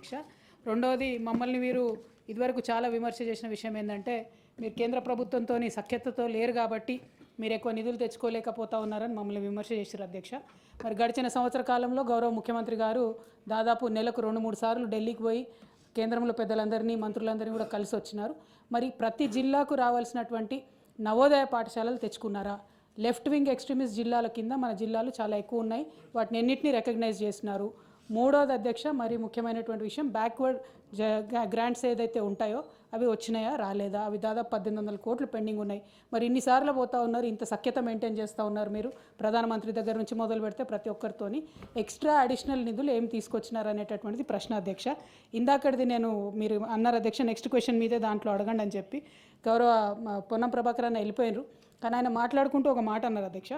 అధ్యక్ష. రెండవది మమ్మల్ని వీరు ఇదివరకు చాలా విమర్శ చేసిన విషయం ఏంటంటే మీరు కేంద్ర ప్రభుత్వంతో సఖ్యతతో లేరు కాబట్టి మీరు ఎక్కువ నిధులు తెచ్చుకోలేకపోతా ఉన్నారని మమ్మల్ని విమర్శ చేశారు అధ్యక్ష. మరి గడిచిన సంవత్సర కాలంలో గౌరవ ముఖ్యమంత్రి గారు దాదాపు నెలకు 2-3 సార్లు ఢిల్లీకి పోయి కేంద్రంలో పెద్దలందరినీ మంత్రులందరినీ కూడా కలిసి వచ్చినారు. మరి ప్రతి జిల్లాకు రావాల్సినటువంటి నవోదయ పాఠశాలలు తెచ్చుకున్నారా? లెఫ్ట్ వింగ్ ఎక్స్ట్రీమిస్ట్ జిల్లాల కింద మన జిల్లాలు చాలా ఎక్కువ ఉన్నాయి, వాటిని ఎన్నింటినీ రికగ్నైజ్ చేస్తున్నారు. మూడోది అధ్యక్ష, మరి ముఖ్యమైనటువంటి విషయం బ్యాక్వర్డ్ గ్రాంట్స్ ఏదైతే ఉంటాయో అవి వచ్చినాయా రాలేదా? అవి దాదాపు 1800 కోట్లు పెండింగ్ ఉన్నాయి. మరి ఇన్నిసార్లు పోతా ఉన్నారు, ఇంత సఖ్యత మెయింటైన్ చేస్తూ ఉన్నారు మీరు ప్రధానమంత్రి దగ్గర నుంచి మొదలు పెడితే ప్రతి ఒక్కరితోని ఎక్స్ట్రా అడిషనల్ నిధులు ఏం తీసుకొచ్చినారు అనేటటువంటిది ప్రశ్న అధ్యక్ష. ఇందాకటిది నేను మీరు అన్నారు అధ్యక్ష, నెక్స్ట్ క్వశ్చన్ మీదే దాంట్లో అడగండి అని చెప్పి గౌరవ పొన్నం ప్రభాకర్ అన్న వెళ్ళిపోయినారు. కానీ ఆయన మాట్లాడుకుంటూ ఒక మాట అన్నారు అధ్యక్ష,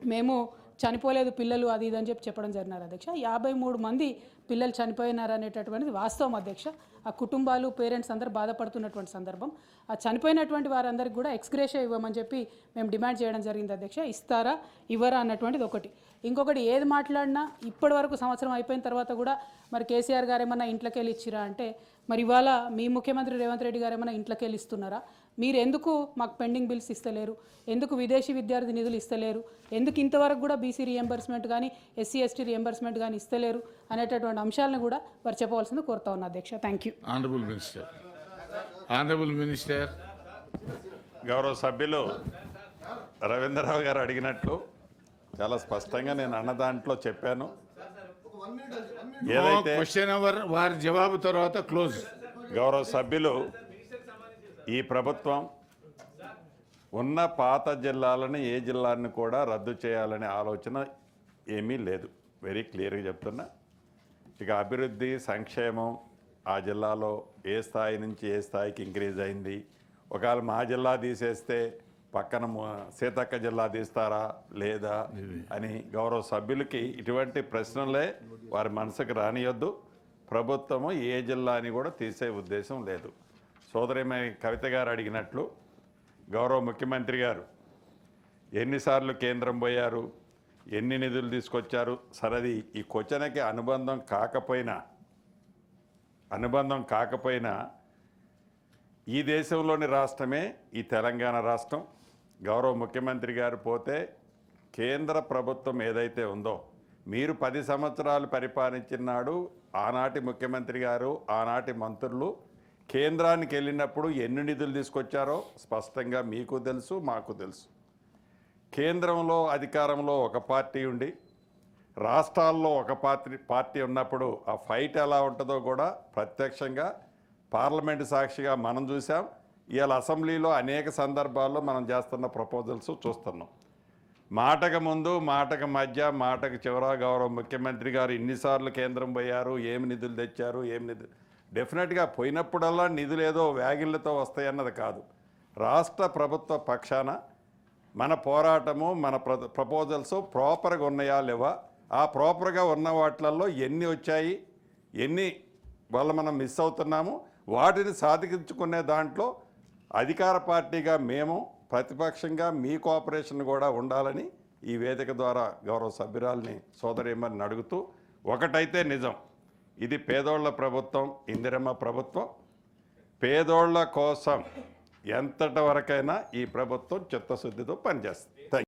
మేము చనిపోలేదు పిల్లలు అది ఇది అని చెప్పడం జరిగినారు అధ్యక్ష. 53 మంది పిల్లలు చనిపోయినారు అనేటటువంటిది వాస్తవం అధ్యక్ష. ఆ కుటుంబాలు పేరెంట్స్ అందరూ బాధపడుతున్నటువంటి సందర్భం. ఆ చనిపోయినటువంటి వారందరికీ కూడా ఎక్స్గ్రేషియా ఇవ్వమని చెప్పి మేము డిమాండ్ చేయడం జరిగింది అధ్యక్ష. ఇస్తారా ఇవ్వరా అన్నటువంటిది ఒకటి. ఇంకొకటి ఏది మాట్లాడినా ఇప్పటి వరకు సంవత్సరం అయిపోయిన తర్వాత కూడా మరి కేసీఆర్ గారు ఏమన్నా ఇంట్లోకి వెళ్ళి ఇచ్చిరా అంటే మరి ఇవాళ మీ ముఖ్యమంత్రి రేవంత్ రెడ్డి గారు ఏమన్నా ఇంట్లోకి వెళ్ళి ఇస్తున్నారా? మీరు ఎందుకు మాకు పెండింగ్ బిల్స్ ఇస్తలేరు? ఎందుకు విదేశీ విద్యార్థి నిధులు ఇస్తలేరు? ఎందుకు ఇంతవరకు కూడా బీసీ రియంబర్స్మెంట్ కానీ ఎస్సీ ఎస్టీ రియంబర్స్మెంట్ కానీ ఇస్తలేరు అనేటటువంటి అంశాలను కూడా వారు చెప్పవలసింది కోరుతా ఉన్నా అధ్యక్ష. Thank you. ఆనరబుల్ మినిస్టర్ గౌరవ సభ్యులు రవీంద్రరావు గారు అడిగినట్లు చాలా స్పష్టంగా నేను అన్న దాంట్లో చెప్పాను. ఏదైతే క్వశ్చన్ అవర్ వారి జవాబు తర్వాత క్లోజ్. గౌరవ సభ్యులు ఈ ప్రభుత్వం ఉన్న పాత జిల్లాలను ఏ జిల్లాని కూడా రద్దు చేయాలనే ఆలోచన ఏమీ లేదు. వెరీ క్లియర్గా చెప్తున్నా. ఇక అభివృద్ధి సంక్షేమం ఆ జిల్లాలో ఏ స్థాయి నుంచి ఏ స్థాయికి ఇంక్రీజ్ అయింది, ఒకవేళ మా జిల్లా తీసేస్తే పక్కన సీతక్క జిల్లా తీస్తారా లేదా అని గౌరవ సభ్యులకి ఇటువంటి ప్రశ్నలే వారి మనసుకు రానియొద్దు. ప్రభుత్వము ఏ జిల్లాని కూడా తీసే ఉద్దేశం లేదు. సోదరిమ కవిత గారు అడిగినట్లు గౌరవ ముఖ్యమంత్రి గారు ఎన్నిసార్లు కేంద్రం పోయారు, ఎన్ని నిధులు తీసుకొచ్చారు, సరది ఈ క్వశ్చన్కి అనుబంధం కాకపోయినా ఈ దేశంలోని రాష్ట్రమే ఈ తెలంగాణ రాష్ట్రం. గౌరవ ముఖ్యమంత్రి గారు పోతే కేంద్ర ప్రభుత్వం ఏదైతే ఉందో మీరు 10 సంవత్సరాలు పరిపాలించినాడు ఆనాటి ముఖ్యమంత్రి గారు ఆనాటి మంత్రులు కేంద్రానికి వెళ్ళినప్పుడు ఎన్ని నిధులు తీసుకొచ్చారో స్పష్టంగా మీకు తెలుసు, మాకు తెలుసు. కేంద్రంలో అధికారంలో ఒక పార్టీ ఉండి రాష్ట్రాల్లో ఒక పార్టీ ఉన్నప్పుడు ఆ ఫైట్ ఎలా ఉంటుందో కూడా ప్రత్యక్షంగా పార్లమెంటు సాక్షిగా మనం చూసాం. ఇవాళ అసెంబ్లీలో అనేక సందర్భాల్లో మనం చేస్తున్న ప్రపోజల్స్ చూస్తున్నాం. మాటకు ముందు మాటకు మధ్య మాటకు చివర గౌరవ ముఖ్యమంత్రి గారు ఇన్నిసార్లు కేంద్రం పోయారు, ఏమి నిధులు తెచ్చారు, ఏమి నిధులు డెఫినెట్గా పోయినప్పుడల్లా నిధులు ఏదో వ్యాగిళ్లతో వస్తాయన్నది కాదు. రాష్ట్ర ప్రభుత్వ పక్షాన మన పోరాటము మన ప్రపోజల్స్ ప్రాపర్గా ఉన్నాయా లేవా, ఆ ప్రాపర్గా ఉన్న వాటిలలో ఎన్ని వచ్చాయి, ఎన్ని వల్ల మనం మిస్ అవుతున్నాము, వాటిని సాధించుకునే దాంట్లో అధికార పార్టీగా మేము ప్రతిపక్షంగా మీ కోఆపరేషన్ కూడా ఉండాలని ఈ వేదిక ద్వారా గౌరవ సభ్యురాల్ని సోదరీమని అడుగుతూ, ఒకటైతే నిజం, ఇది పేదోళ్ల ప్రభుత్వం, ఇందిరమ్మ ప్రభుత్వం. పేదోళ్ల కోసం ఎంతటి వరకైనా ఈ ప్రభుత్వం చిత్తశుద్ధితో పనిచేస్తుంది.